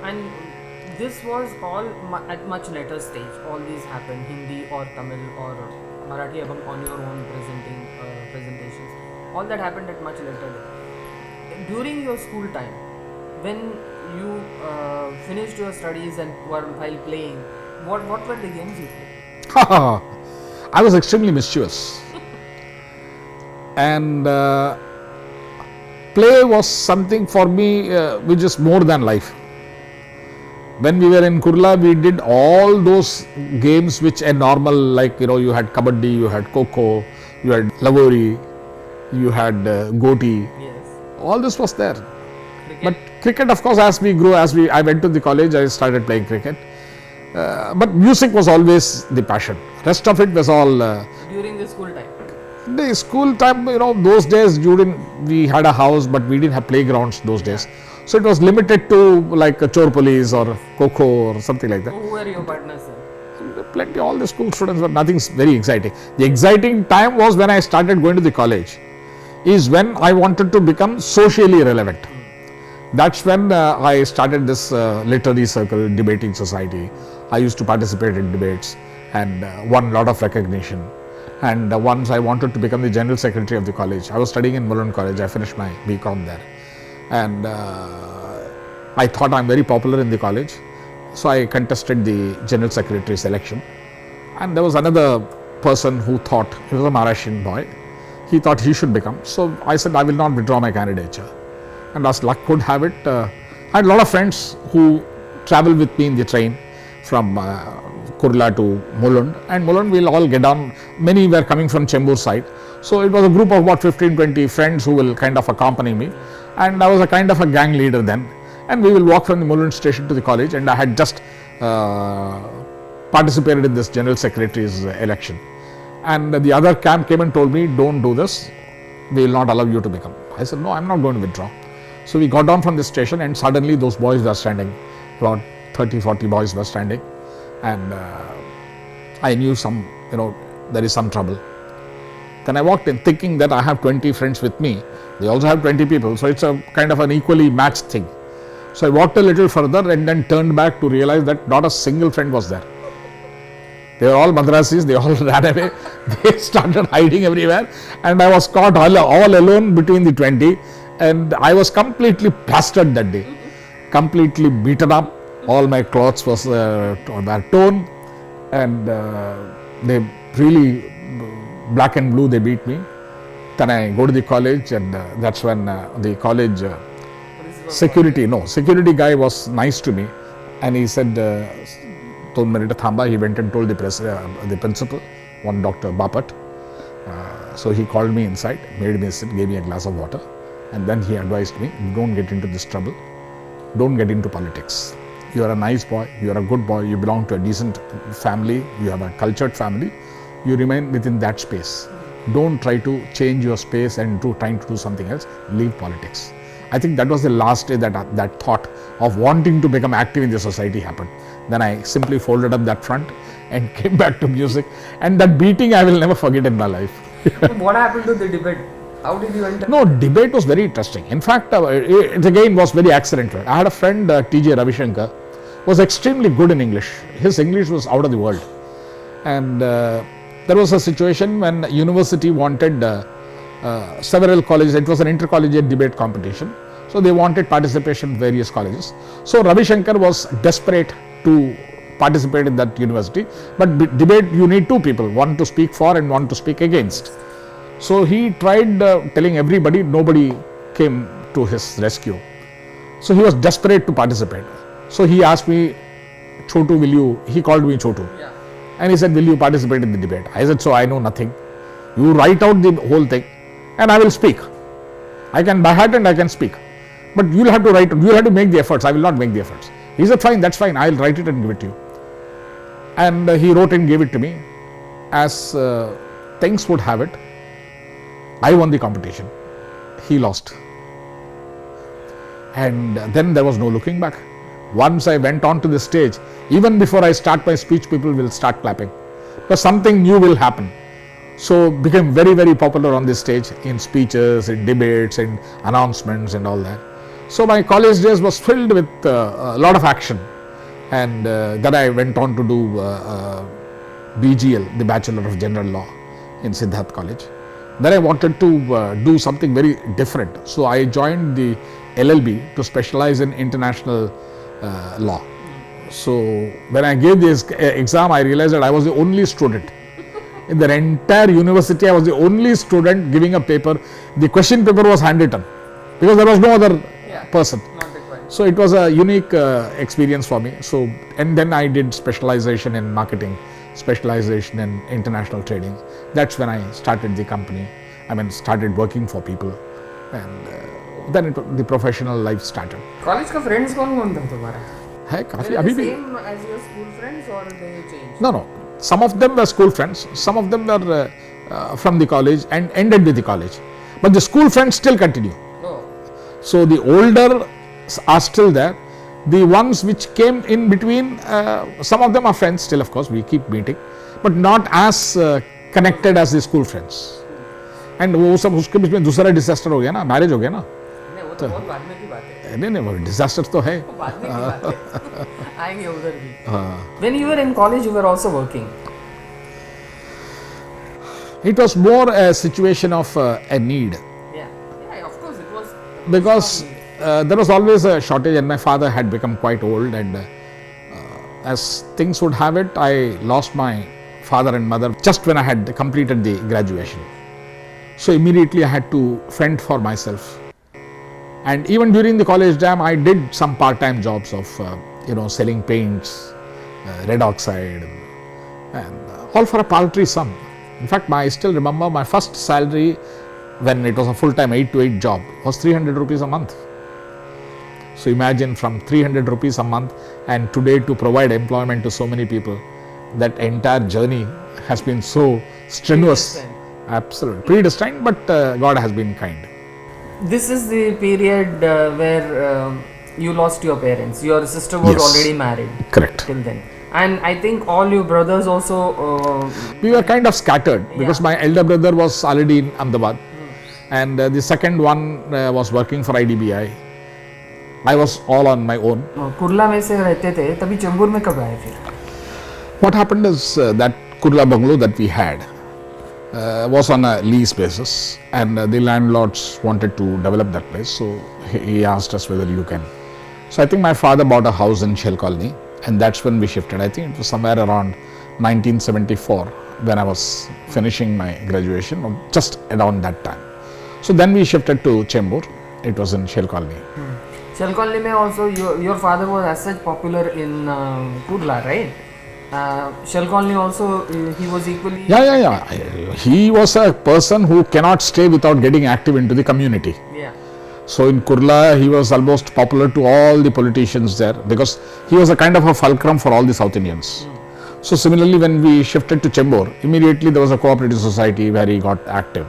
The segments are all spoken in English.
And this was all at much later stage. All these happened Hindi or Tamil or Marathi Abhang on your own presentations. All that happened at much later date. During your school time, when you finished your studies and were while playing, what were the games you played? I was extremely mischievous. And play was something for me which is more than life. When we were in Kurla, we did all those games which are normal, like you had kabaddi, you had kho, you had lavori, you had goti. Yes. All this was there. Cricket? But cricket, of course, as we grew, I went to the college, I started playing cricket. But music was always the passion. Rest of it was all. During the school time. The school time, those days we had a house, but we didn't have playgrounds those days. So it was limited to like a chore police or kho or something like that. Who were your partners, sir? Plenty, all the school students were nothing very exciting. The exciting time was when I started going to the college, is when I wanted to become socially relevant. That's when I started this literary circle, debating society. I used to participate in debates and won a lot of recognition. And once I wanted to become the general secretary of the college. I was studying in Mulund College. I finished my BCom there. And I thought I'm very popular in the college. So I contested the general secretary's election. And there was another person who thought, he was a Maharashtrian boy, he thought he should become. So I said, I will not withdraw my candidature. And as luck would have it, I had a lot of friends who traveled with me in the train from Kurla to Mulund, and Mulund we'll all get down. Many were coming from Chembur side, so it was a group of about 15-20 friends who will kind of accompany me, and I was a kind of a gang leader then, and we will walk from the Mulund station to the college, and I had just participated in this general secretary's election, and the other camp came and told me, don't do this, we will not allow you to become. I said, no, I'm not going to withdraw. So we got down from the station, and suddenly those boys were standing, about 30-40 boys were standing. And I knew there is some trouble. Then I walked in thinking that I have 20 friends with me. They also have 20 people. So it's a kind of an equally matched thing. So I walked a little further and then turned back to realize that not a single friend was there. They were all Madrasis. They all ran away. They started hiding everywhere. And I was caught all alone between the 20. And I was completely plastered that day. Completely beaten up. All my clothes were torn, and they really, black and blue, they beat me. Then I go to the college, and that's when the college security guy was nice to me, and he said, he went and told the principal, one Dr. Bapat. So he called me inside, made me sit, gave me a glass of water, and then he advised me, don't get into this trouble, don't get into politics. You are a nice boy, you are a good boy, you belong to a decent family, you have a cultured family, you remain within that space. Don't try to change your space and trying to do something else, leave politics. I think that was the last day that thought of wanting to become active in the society happened. Then I simply folded up that front and came back to music, and that beating I will never forget in my life. What happened to the debate? How did you enter? No, debate was very interesting. In fact, it again was very accidental. I had a friend, T.J. Ravishankar, was extremely good in English. His English was out of the world. And there was a situation when university wanted several colleges, it was an intercollegiate debate competition. So they wanted participation in various colleges. So Ravishankar was desperate to participate in that university. But debate, you need two people, one to speak for and one to speak against. So he tried telling everybody, nobody came to his rescue. So he was desperate to participate. So he asked me, Chotu, he called me Chotu. Yeah. And he said, will you participate in the debate? I said, so I know nothing. You write out the whole thing and I will speak. I can by heart and I can speak. But you'll have to write, you'll have to make the efforts. I will not make the efforts. He said, fine, that's fine. I'll write it and give it to you. And he wrote and gave it to me. As things would have it, I won the competition. He lost. And then there was no looking back. Once I went on to the stage, even before I start my speech, people will start clapping. Because something new will happen. So became very, very popular on this stage in speeches, in debates, in announcements and all that. So my college days was filled with a lot of action, and then I went on to do BGL, the Bachelor of General Law, in Siddharth College. Then I wanted to do something very different, so I joined the LLB to specialize in international law. So when I gave this exam, I realized that I was the only student in the entire university. I was the only student giving a paper. The question paper was handwritten because there was no other person. So it was a unique experience for me. So, and then I did specialization in marketing, specialization in international trading. That's when I started the company. I mean, started working for people, and then the professional life started. College का friends कौन था तुम्हारा? है काफी Were अभी they भी. same as your school friends or they changed? No. Some of them were school friends. Some of them were from the college and ended with the college. But the school friends still continue. Oh. So the older are still there. The ones which came in between, some of them are friends still, of course, we keep meeting, but not as connected as the school friends. And वो सब उसके बीच में दूसरा disaster हो गया ना, marriage हो गया ना. नहीं वो तो बहुत बाद में की बात है. नहीं वो disaster तो है. वो बाद में की बात है. आएंगे उधर भी. When you were in college, you were also working. It was more a situation of a need. Yeah, of course it was. Because there was always a shortage, and my father had become quite old, and as things would have it, I lost my father and mother just when I had completed the graduation. So immediately I had to fend for myself. And even during the college time, I did some part-time jobs of selling paints, red oxide, and all for a paltry sum. In fact, I still remember my first salary when it was a full-time 8 to 8 job was 300 rupees a month. So imagine from 300 rupees a month and today to provide employment to so many people, that entire journey has been so strenuous. Absolutely predestined, but God has been kind. This is the period where you lost your parents. Your sister was already married. Correct. Till then. And I think all your brothers also... we were kind of scattered because my elder brother was already in Ahmedabad and the second one was working for IDBI. I was all on my own. Kurla में से रहते थे, तभी चेंबूर में कब आए फिर? What happened is that Kurla bungalow that we had was on a lease basis, and the landlords wanted to develop that place, so he asked us whether you can. So I think my father bought a house in Shell Colony, and that's when we shifted. I think it was somewhere around 1974 when I was finishing my graduation, or just around that time. So then we shifted to Chembur. It was in Shell Colony. Shell Colony mein also your father was as such popular in Kurla, right? Shell Colony also he was equally... Yeah. He was a person who cannot stay without getting active into the community. Yeah. So in Kurla, he was almost popular to all the politicians there because he was a kind of a fulcrum for all the South Indians. So similarly, when we shifted to Chembur, immediately there was a cooperative society where he got active.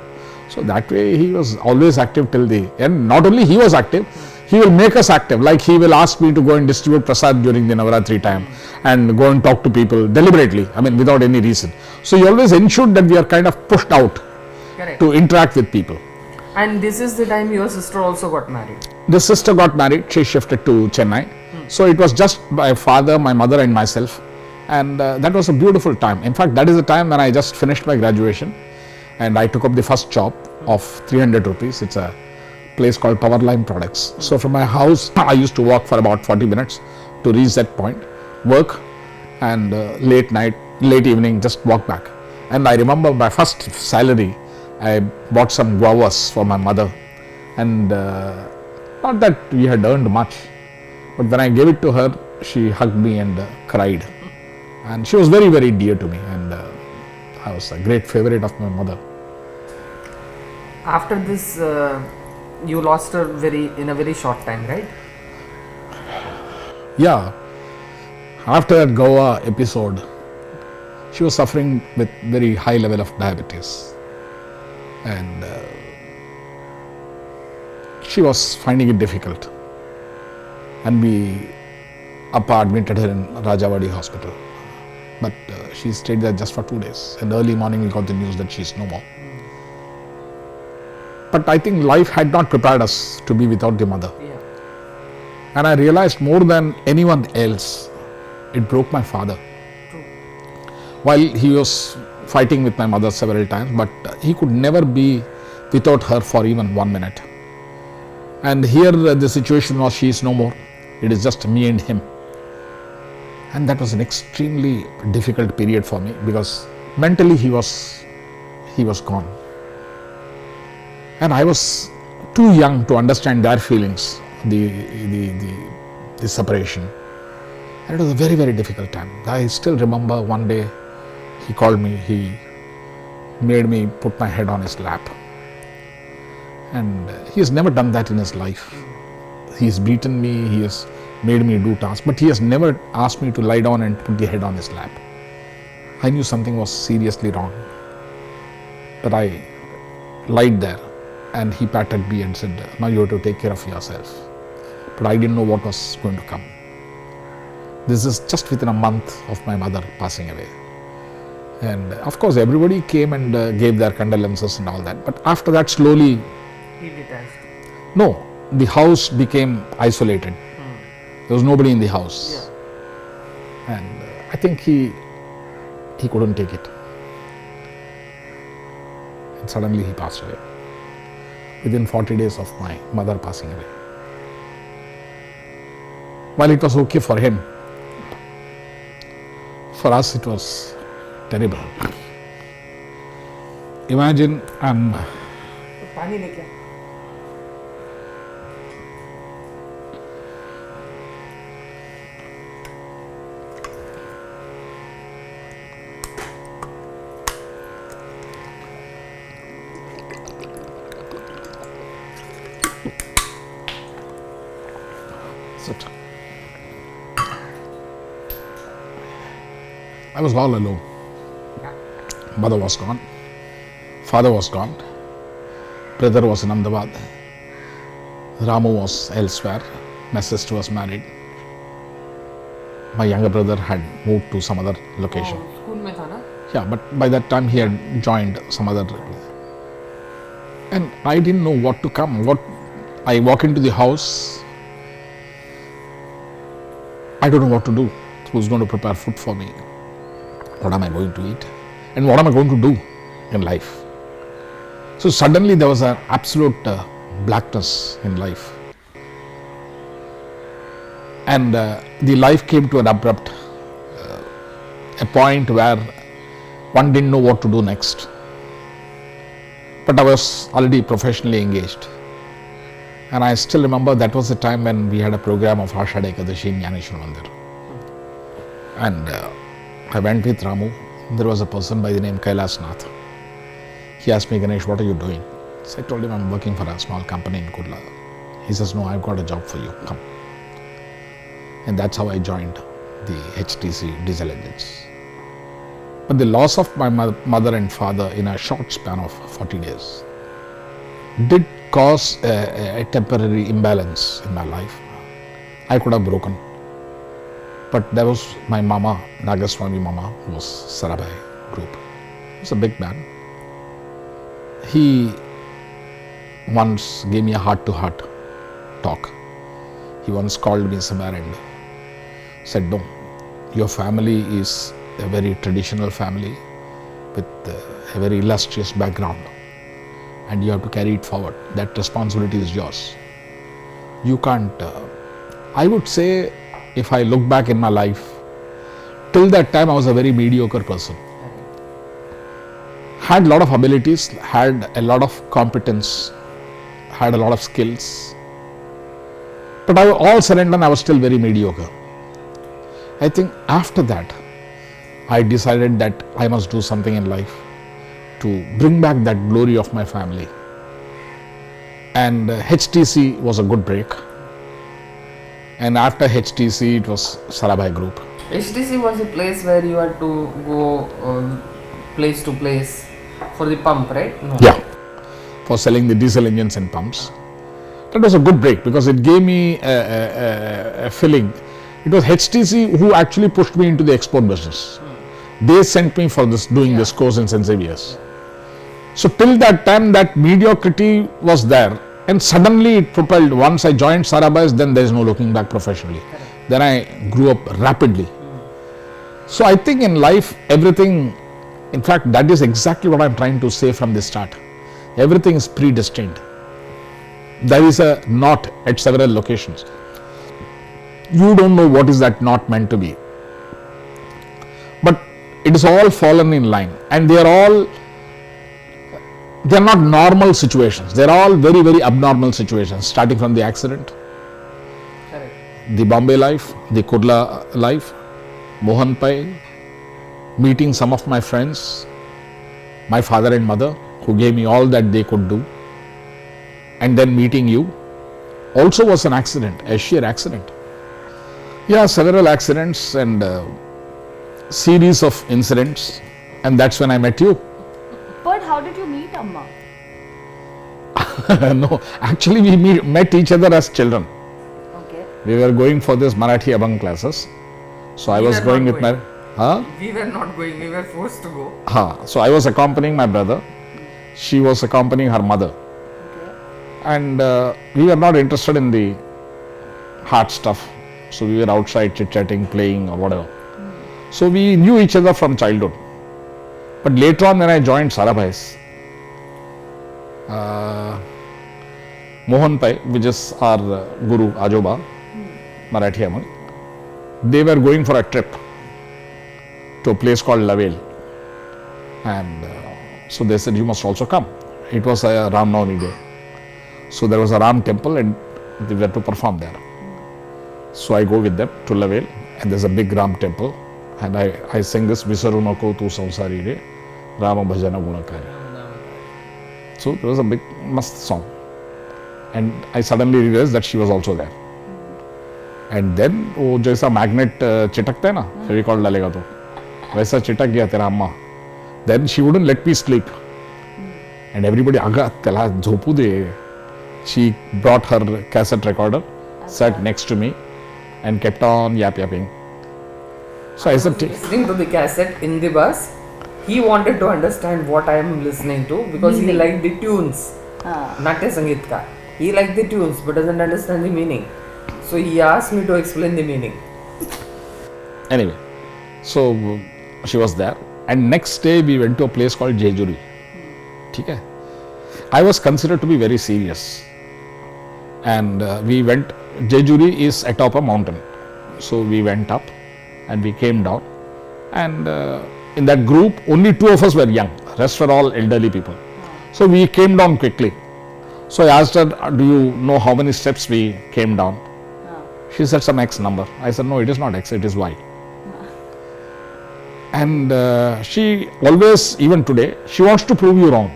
So that way he was always active till the end. Not only he was active, he will make us active. Like he will ask me to go and distribute prasad during the Navaratri time and go and talk to people deliberately, I mean without any reason. So he always ensured that we are kind of pushed out to interact with people. And this is the time your sister also got married. The sister got married, she shifted to Chennai. So it was just my father, my mother and myself, and that was a beautiful time. In fact, that is the time when I just finished my graduation and I took up the first job of 300 rupees. It's a place called Powerline Products. So from my house, I used to walk for about 40 minutes to reach that point, work, and late evening, just walk back. And I remember my first salary, I bought some guavas for my mother, and not that we had earned much, but when I gave it to her, she hugged me and cried. And she was very, very dear to me, and I was a great favorite of my mother. After this, you lost her in a very short time, right? Yeah. After that Goa episode, she was suffering with very high level of diabetes, and she was finding it difficult, and we admitted her in Rajawadi hospital, but she stayed there just for 2 days, and early morning we got the news that she is no more. But I think life had not prepared us to be without the mother. Yeah. And I realized more than anyone else, it broke my father. True. While he was fighting with my mother several times, but he could never be without her for even 1 minute. And here the situation was, she is no more. It is just me and him. And that was an extremely difficult period for me, because mentally he was gone. And I was too young to understand their feelings, the separation. And it was a very, very difficult time. I still remember one day he called me, he made me put my head on his lap. And he has never done that in his life. He has beaten me, he has made me do tasks, but he has never asked me to lie down and put the head on his lap. I knew something was seriously wrong. But I lied there, and he patted me and said, now you have to take care of yourself. But I didn't know what was going to come. This is just within a month of my mother passing away. And of course everybody came and gave their condolences and all that. But after that, slowly, He detached. no, the house became isolated. There was nobody in the house. Yeah. And I think he couldn't take it. And suddenly he passed away. Within 40 days of my mother passing away. While it was okay for him, for us it was terrible. Imagine I'm पानी लेके आ. sit. I was all alone. Mother was gone. Father was gone. Brother was in Ahmedabad. Ramu was elsewhere. My sister was married. My younger brother had moved to some other location. Oh, school में था ना? Yeah, but by that time he had joined some other. And I didn't know what to come. I walk into the house. I don't know what to do. Who's going to prepare food for me? What am I going to eat? And what am I going to do in life? So suddenly there was an absolute blackness in life. And the life came to an abrupt a point where one didn't know what to do next. But I was already professionally engaged. And I still remember that was the time when we had a program of Ashadha Ekadashi in Jnaneshwar Mandir. And I went with Ramu. There was a person by the name Kailas Nath. He asked me, Ganesh, what are you doing? So I told him I'm working for a small company in Kurla. He says, no, I've got a job for you. Come. And that's how I joined the HTC diesel engines. But the loss of my mother and father in a short span of 40 days did cause a temporary imbalance in my life. I could have broken. But there was my mama, Nagaswami Mama, who was Sarabhai group. He was a big man. He once gave me a heart-to-heart talk. He once called me somewhere and said, no, your family is a very traditional family with a very illustrious background, and you have to carry it forward. That responsibility is yours. You can't, I would say, if I look back in my life, till that time I was a very mediocre person. Had a lot of abilities, had a lot of competence, had a lot of skills. But all said and done, I was still very mediocre. I think after that, I decided that I must do something in life to bring back that glory of my family. And HTC was a good break. And after HTC, it was Sarabhai Group. HTC was a place where you had to go place to place for the pump, right? No. Yeah, for selling the diesel engines and pumps. That was a good break because it gave me a feeling. It was HTC who actually pushed me into the export business. They sent me for doing this course in St. Xavier's. So till that time, that mediocrity was there. And suddenly it propelled. Once I joined Sarabhai's, then there is no looking back professionally. Correct. Then I grew up rapidly. So I think in life, everything, in fact, that is exactly what I'm trying to say from the start. Everything is predestined. There is a knot at several locations. You don't know what is that knot meant to be. But it is all fallen in line, and they are not normal situations. They are all very, very abnormal situations, starting from the accident, Correct. the Bombay life, the Kurla life, Mohan Pai, meeting some of my friends, my father and mother, who gave me all that they could do, and then meeting you also was an accident, a sheer accident. Yeah, several accidents and series of incidents, and that's when I met you. But how did you meet Amma? No, actually we met each other as children. Okay. We were going for this Marathi Abhang classes. So I We was were going not with my... going. Huh? We were not going, we were forced to go. So I was accompanying my brother. She was accompanying her mother. Okay. And we were not interested in the hard stuff. So we were outside chit-chatting, playing or whatever. So we knew each other from childhood. But later on when I joined Sarabhai's, Mohan Pai, which is our Guru, Ajoba, Marathi Abhang, they were going for a trip to a place called Lavel. And so they said, you must also come. It was a Ram Navami day. So there was a Ram temple and they were to perform there. So I go with them to Lavel, and there's a big Ram temple, and I sing this Visarunako tu Samsari Re Rama Bhajana Gunakari. So there was a big must song. And I suddenly realized that she was also there. And then वो जैसा magnet चिटकता है ना फेविकॉल डालेगा तो वैसा चिटक गया तेरा अम्मा. Then she wouldn't let me sleep. And everybody अगं त्याला झोपू दे. She brought her cassette recorder, sat next to me, and kept on yapping. So I said, Listening to the cassette in the bus, he wanted to understand what I am listening to because he Meaning. liked the tunes. Natya Sangeetka. He liked the tunes but doesn't understand the meaning. So he asked me to explain the meaning. anyway, so she was there. And next day we went to a place called Jejuri. ठीक है? I was considered to be very serious. And we went, Jejuri is atop a mountain. So we went up and we came down. And in that group, only two of us were young. Rest were all elderly people. So we came down quickly. So I asked her, do you know how many steps we came down? She said some X number. I said, no, it is not X, it is Y. And she always, even today, she wants to prove you wrong.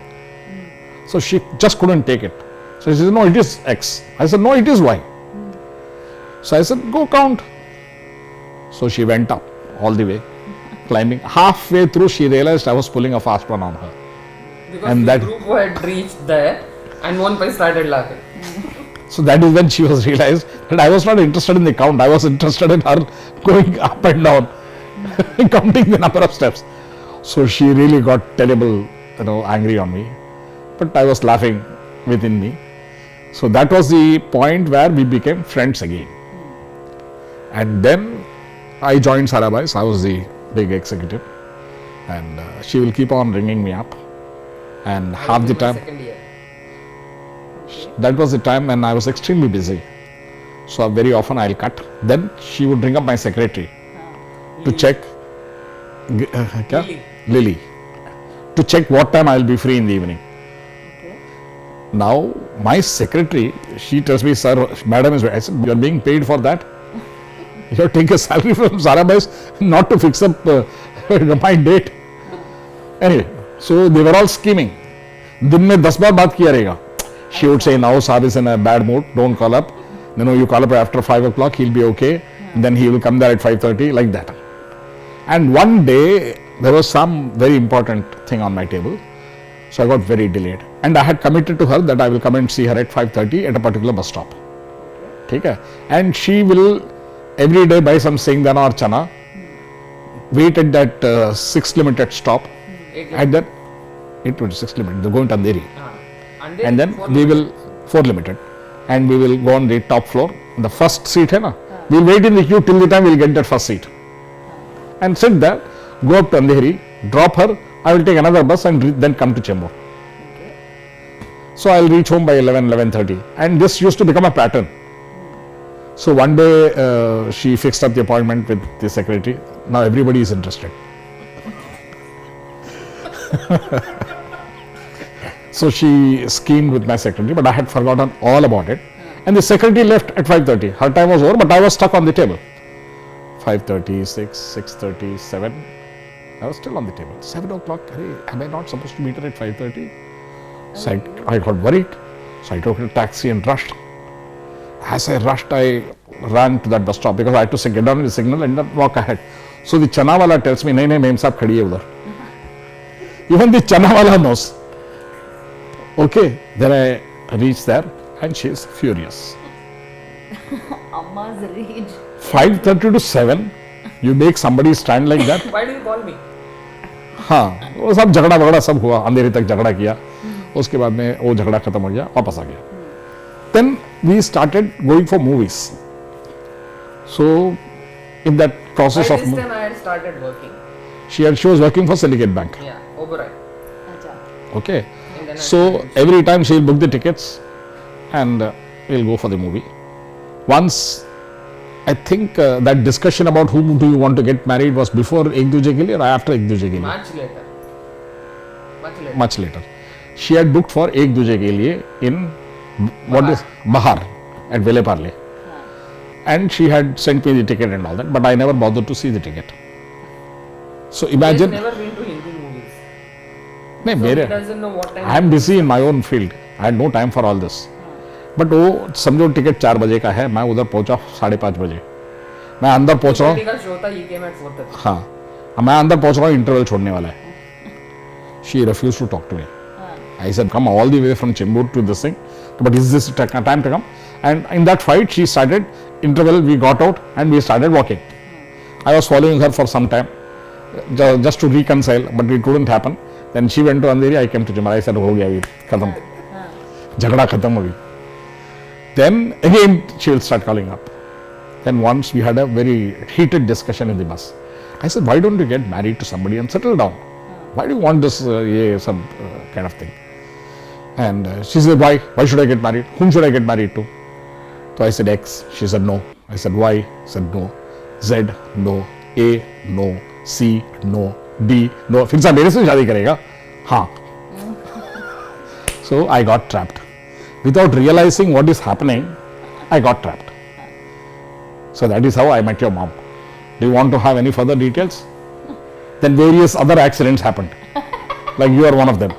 So she just couldn't take it. So she said, no, it is X. I said, no, it is Y. So I said, go count. So she went up all the way, climbing. Halfway through, she realized I was pulling a fast one on her. Because And the that- group had reached there and one pai started laughing. So that is when she was realized that I was not interested in the count. I was interested in her going up and down, counting the number of steps. So she really got terrible, angry on me. But I was laughing within me. So that was the point where we became friends again. And then I joined Sarabhai's. I was the big executive. And she will keep on ringing me up. And half the In my time, second year. that was the time when I was extremely busy. So very often I'll cut. Then she would ring up my secretary to check, क्या? Lily. Lily, to check what time I'll be free in the evening. Okay. Now my secretary, she tells me, sir, madam is. I said, you are being paid for that. You have taken a salary from Sarabhai's not to fix up my date. Anyway, so they were all scheming. दिन में 10 बार बात किया रहेगा. She would say, now Saab is in a bad mood, don't call up. You call up after 5 o'clock, he'll be okay. Then he will come there at 5:30, like that. And one day, there was some very important thing on my table. So I got very delayed. And I had committed to her that I will come and see her at 5:30 at a particular bus stop. Okay. And she will every day buy some singdana or chana, wait at that 6 limited stop. At that 826 limited, they're going to Andheri. And then we will 4 limited, and we will go on the top floor. The first seat, hai na? We'll wait in the queue till the time we'll get that first seat. And sit there, go up to Andheri, drop her, I will take another bus and then come to Chembur. Okay. So I'll reach home by 11:30, and this used to become a pattern. So one day she fixed up the appointment with the secretary. Now everybody is interested. So she schemed with my secretary, but I had forgotten all about it. And the secretary left at 5:30. Her time was over, but I was stuck on the table. 5:30, 6, 6:30, 7. I was still on the table. 7 o'clock. Hey, am I not supposed to meet her at 5:30? So I got worried. So I took a taxi and rushed. As I rushed, I ran to that bus stop because I had to get down the signal and then walk ahead. So the chanawala tells me, "Nahi, ma'am sahab khadi hai udhar." Even the chanawala knows. Okay, then I reached there and she is furious. Amma's rage. 5:30 to 7, you make somebody stand like that? Why do you call me? हाँ, वो सब झगड़ा वगड़ा सब हुआ, अंधेरे तक झगड़ा किया, उसके बाद में वो झगड़ा खत्म हो गया, वापस आ गया. Then we started going for movies. So in that process By of this time I had started working. she was working for Syndicate Bank. Yeah, Oberoi. Acha. Okay, And then I so started- every time she'll book the tickets and we'll go for the movie. Once I think that discussion about whom do you want to get married was before Ek Duje Ke Liye or after Ek Duje Ke Liye? Much later. Much later. Much later. She had booked for Ek Duje Ke Liye in what Bahar. is Bahar at Vile Parle. And she had sent me the ticket and all that, but I never bothered to see the ticket. So He imagine, has never been to Hindi movies. नहीं So he मेरे, doesn't know what time. I am busy in my own field. I had no time for all this. But वो समझो ticket 4 बजे का है, मैं उधर पहुंचा 5:30 बजे. मैं अंदर पहुंच रहा हूँ, का शो था, he came at 4:30. हाँ मैं अंदर पहुंच रहा हूँ, इंटरवल छोड़ने वाला है. She refused to talk to me. I said, come all the way from Chembur to this thing, but is this time to come? And in that fight, she started interval. We got out and we started walking. I was following her for some time, just to reconcile, but it couldn't happen. Then she went to Andheri, I came to Chembur. I said, हो गया अभी खत्म, झगड़ा खत्म अभी. Then again she will start calling up. Then once we had a very heated discussion in the bus. I said, why don't you get married to somebody and settle down? Why do you want this some kind of thing? And she said, why? Why should I get married? Whom should I get married to? So I said X. She said no. I said Y. I said no. Z no. A no. C no. D no. फिर से मेरे से शादी करेगा? हाँ. So I got trapped. Without realizing what is happening, I got trapped. So that is how I met your mom. Do you want to have any further details? Then various other accidents happened. Like you are one of them.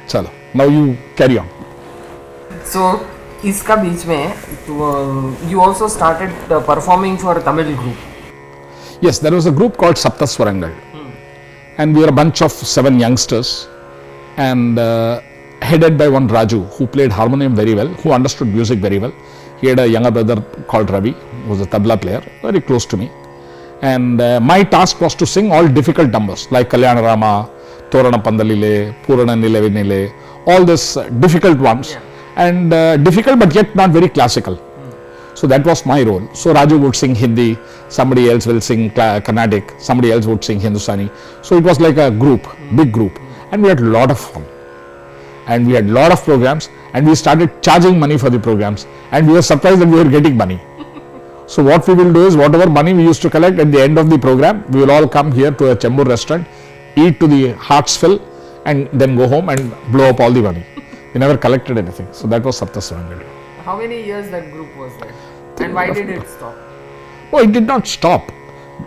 Chalo, now you carry on. So इसका बीच में you also started performing for Tamil group. Yes, there was a group called Saptaswarangal. And we were a bunch of 7 youngsters. And headed by one Raju, who played harmonium very well, who understood music very well. He had a younger brother called Ravi, who was a tabla player, very close to me. And my task was to sing all difficult numbers like Kalyana Rama, Torana Pandalile, Purana Nilevinile, all these difficult ones. Yeah. And difficult but yet not very classical. So that was my role. So Raju would sing Hindi, somebody else will sing Carnatic, somebody else would sing Hindustani. So it was like a group, big group. And we had a lot of fun. And we had a lot of programs, and we started charging money for the programs, and we were surprised that we were getting money. So what we will do is, whatever money we used to collect at the end of the program, we will all come here to a Chembur restaurant, eat to the heart's fill, and then go home and blow up all the money. We never collected anything. So that was Saptaswarangal. How many years that group was there? And why did it stop? Oh, it did not stop.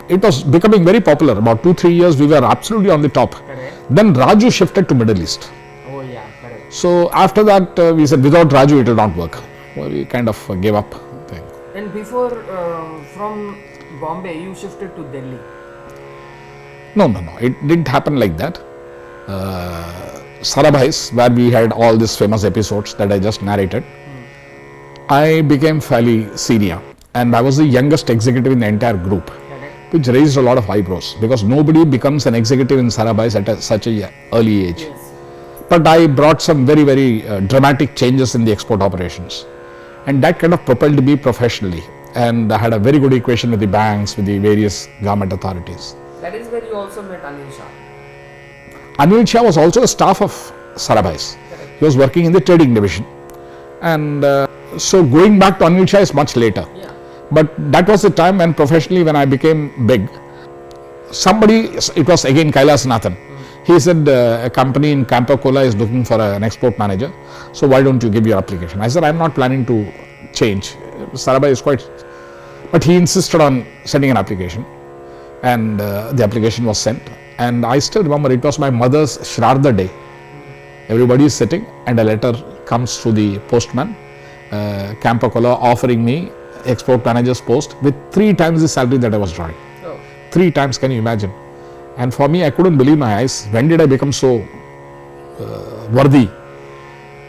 It was becoming very popular. About 2-3 years, we were absolutely on the top. Correct. Then Raju shifted to Middle East. Oh yeah, correct. So after that, we said without Raju it will not work. Well, we kind of gave up. Thing. And before from Bombay, you shifted to Delhi. No. It didn't happen like that. Sarabhais, where we had all these famous episodes that I just narrated, I became fairly senior, and I was the youngest executive in the entire group, Correct. which raised a lot of eyebrows because nobody becomes an executive in Sarabhais at such a early age. Yes. but I brought some very dramatic changes in the export operations, and that kind of propelled me professionally. And I had a very good equation with the banks, with the various government authorities. That is where you also met Anil Shah. Anil Shah was also a staff of Sarabhai's. He was working in the trading division, and so going back to Anil Shah is much later. Yeah. But that was the time when professionally, when I became big, somebody, it was again Kailas Nathan. He said a company in Campo Cola is looking for an export manager. So why don't you give your application? I said, I'm not planning to change. Sarabhai is quite, but he insisted on sending an application, and the application was sent. And I still remember it was my mother's Shraddha day. Everybody is sitting, and a letter comes through the postman, Campo Cola, offering me export manager's post with 3 times the salary that I was drawing. Oh. 3 times, can you imagine? And for me, I couldn't believe my eyes. When did I become so worthy?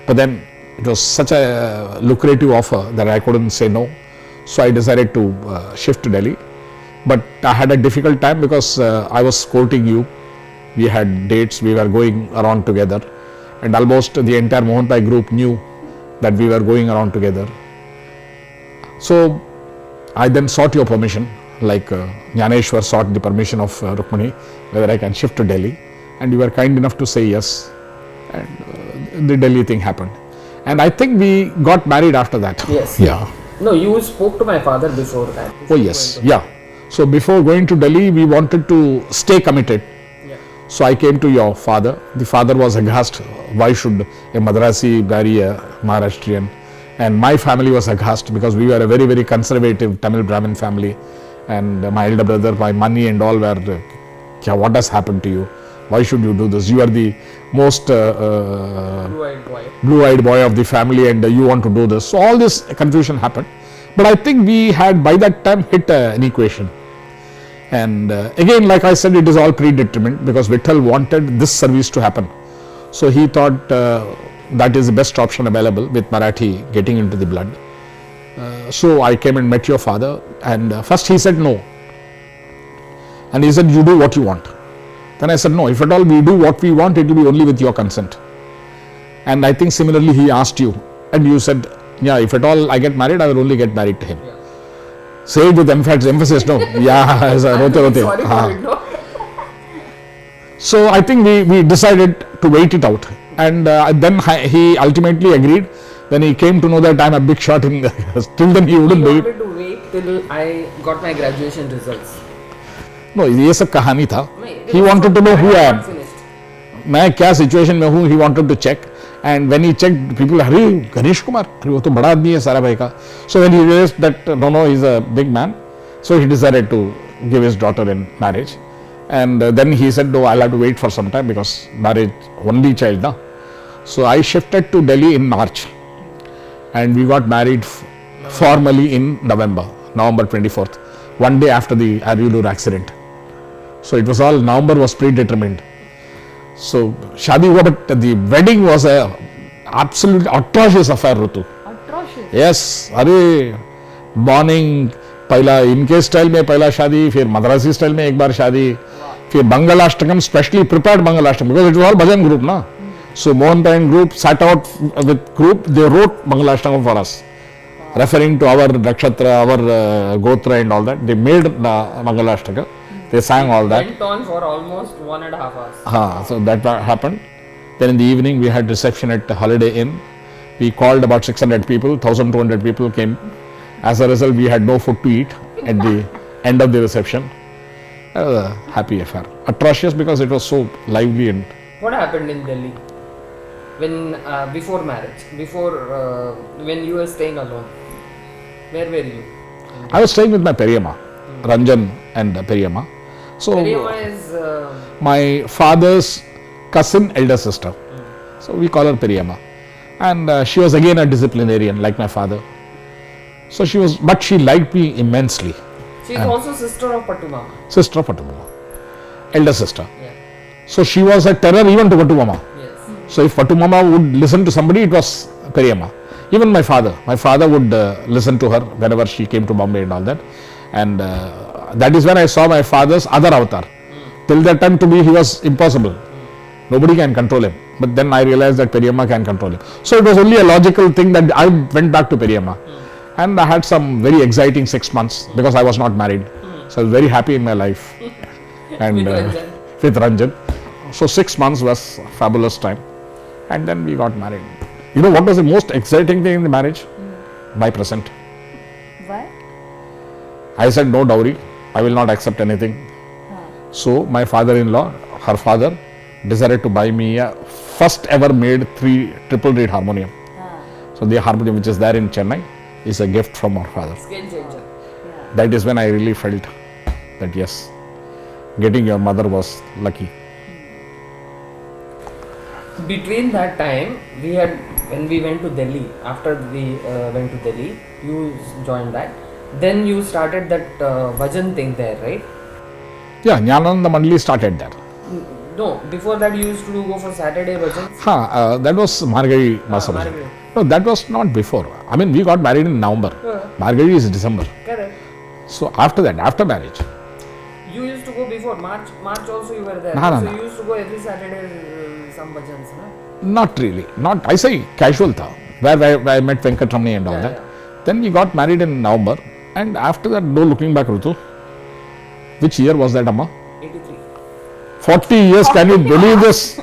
But then it was such a lucrative offer that I couldn't say no. So I decided to shift to Delhi. But I had a difficult time because I was courting you. We had dates, we were going around together. And almost the entire Mohantai group knew that we were going around together. So I then sought your permission, like Jnaneshwar sought the permission of Rukmani, whether I can shift to Delhi, and you were kind enough to say yes, and the Delhi thing happened. And I think we got married after that. Yes. Yeah. No, you spoke to my father before that. Oh yes, yeah. So before going to Delhi, we wanted to stay committed. Yeah. So I came to your father. The father was aghast. Why should a Madrasi marry a Maharashtrian? And my family was aghast because we were a very conservative Tamil Brahmin family. And my elder brother, my money and all were, what has happened to you? Why should you do this? You are the most blue-eyed boy of the family, and you want to do this. So all this confusion happened. But I think we had by that time hit an equation. And again, like I said, it is all predetermined because Vittal wanted this service to happen. So he thought that is the best option available with Marathi getting into the blood. So I came and met your father, and first he said no. And he said, you do what you want. Then I said, no, if at all we do what we want, it will be only with your consent. And I think similarly he asked you, and you said, yeah, if at all I get married, I will only get married to him. Yeah. Say it with emphasis, no. Yeah, rote. Sorry for it, no. So I think we decided to wait it out. And then he ultimately agreed. Then he came to know that I'm a big shot in till then he wouldn't do He it. wanted to wait till I got my graduation results. No, ये सब कहानी था. नहीं, He wanted to know who I am. Finished. मैं क्या situation में हूँ, he wanted to check. And when he checked, people, अरे गणेश कुमार, अरे वो तो बड़ा आदमी है सारा भाई का. So when he realized that no, he's a big man, so he decided to give his daughter in marriage. And then he said, no, I'll have to wait for some time because marriage, only child, na. So I shifted to Delhi in March, and we got married formally in November 24th, one day after the Aryulur accident. So it was all, November was predetermined. So Shadi हुआ, but the wedding was a absolute atrocious affair, Rutu. Atrocious. Yes, अरे morning पहला इनके style में पहला शादी, फिर Madrasi style में एक बार शादी, फिर मंगलाष्टकम, specially prepared मंगलाष्टकम because it was all bhajan group, na. So Mohan Payan group sat out with group, they wrote Mangalashtakam for us, referring to our nakshatra, our gotra and all that. They made Mangalashtaka, they sang all that. Went on for almost 1.5 hours. So that happened. Then in the evening we had reception at Holiday Inn. We called about 600 people, 1200 people came. As a result, we had no food to eat at the end of the reception. It was a happy affair. Atrocious because it was so lively. And What happened in Delhi when before marriage, before when you were staying alone? Where were you? I was staying with my Periyamma, Ranjan and Periyamma. So Periyamma is my father's cousin, elder sister. So we call her Periyamma. And she was again a disciplinarian like my father. So she was, but she liked me immensely. she is also sister of Pattumama. Sister of Pattumama, elder sister. Yeah. So she was a terror even to Pattumama. Yes. So if Pattumama would listen to somebody, it was Periyamma. Even my father would listen to her whenever she came to Bombay and all that. And that is when I saw my father's other avatar. Till that time to me he was impossible. Nobody can control him. But then I realized that Periyamma can control him. So it was only a logical thing that I went back to Periyamma. And I had some very exciting 6 months because I was not married. So I was very happy in my life. And with Ranjan. So 6 months was a fabulous time. And then we got married. You know what was the most exciting thing in the marriage? My present. Why? I said no dowry. I will not accept anything. So my father-in-law, her father, decided to buy me a first ever made triple reed harmonium. So the harmonium which is there in Chennai is a gift from our father. Scale changer. Yeah. That is when I really felt that yes, getting your mother was lucky. Between that time, when we went to Delhi, after we went to Delhi, you joined that. Then you started that bhajan thing there, right? Yeah, Jnanananda Mandali started there. No, before that you used to go for Saturday bhajans. That was Margari Masa Bhajan. Margari. No, that was not before. I mean, we got married in November. Margari is December. Correct. So after that, after marriage, You used to go before March. March also you were there. No, so no. you used to go every Saturday some bhajans, na? not really. Not I say casual tha, where I met Venkatramani and all Yeah, that. yeah. Then we got married in November, and after that, no looking back, Rutu. Which year was that, Amma? 83. 40 years. Can you believe this?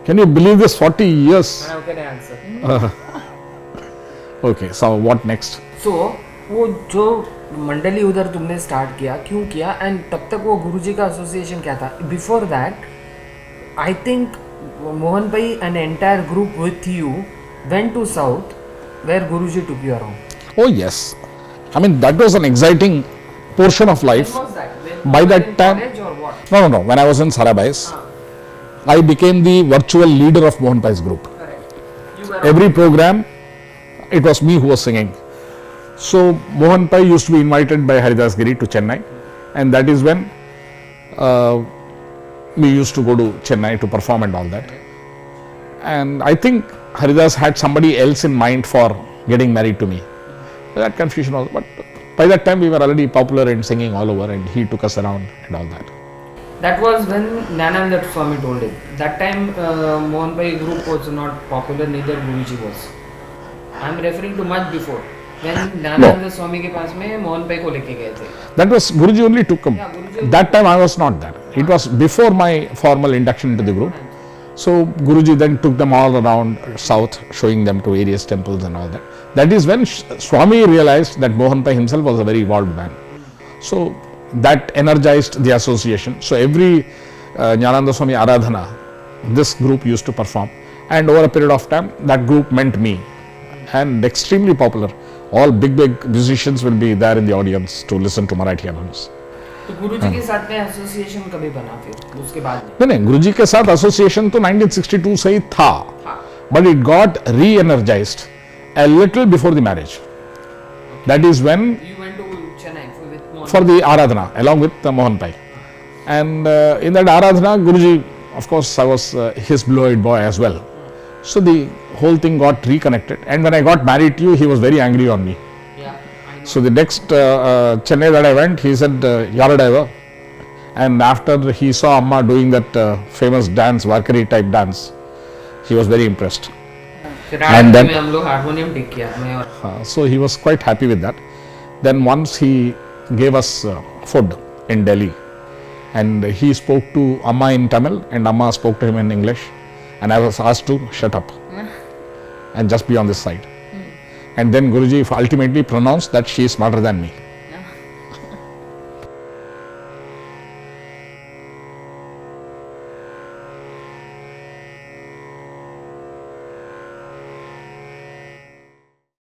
Can you believe this? 40 years. How can I answer? Okay. So what next? So वो जो मंडली उधर तुमने start किया क्यों किया and तब तक वो गुरुजी का एसोसिएशन क्या था before that I think Mohan bhai an entire group with you went to south where Guruji took you around Oh yes. I mean that was an exciting portion of life. By that time, no. When I was in Sarabais, I became the virtual leader of Mohan Pai's group. Every program, it was me who was singing. So Mohan Pai used to be invited by Haridas Giri to Chennai, and that is when we used to go to Chennai to perform and all that. And I think Haridas had somebody else in mind for getting married to me. That confusion was, but by that time we were already popular and singing all over, and he took us around and all that. That was when Nyananda Swami told him. That time Mohan Pai group was not popular, neither Guruji was. I am referring to much before. When Nyananda Swami के पास में मोहन भाई को लेके गए थे. That was Guruji only took him. Yeah, Guruji That time I was not there. It was before my formal induction into the group. So Guruji then took them all around south, showing them to various temples and all that. That is when Swami realized that Mohan Pai himself was a very evolved man. So that energized the association. So every Jnananda Swami Aradhana, this group used to perform, and over a period of time, that group meant me, and extremely popular. All big musicians will be there in the audience to listen to Marathi albums. तो गुरुजी के साथ में association कभी बना फिर उसके बाद में नहीं गुरुजी के साथ एसोसिएशन तो 1962 से ही था, but it got re-energized a little before the marriage. That is when you went to Chennai with Mohan for the Aradhana along with Mohan Pai, and in that Aradhana, Guruji, of course, I was his blue-eyed boy as well. So the whole thing got reconnected, and when I got married to you, he was very angry on me. Yeah, I know. So the next Chennai that I went, he said, Yaradaiva. And after he saw Amma doing that famous dance, Varkari type dance, he was very impressed. फिर And then- में हम लोग harmonium take किया मैं और So he was quite happy with that. Then once he gave us food in Delhi, and he spoke to Amma in Tamil, and Amma spoke to him in English, and I was asked to shut up and just be on this side. And then Guruji ultimately pronounced that she is smarter than me.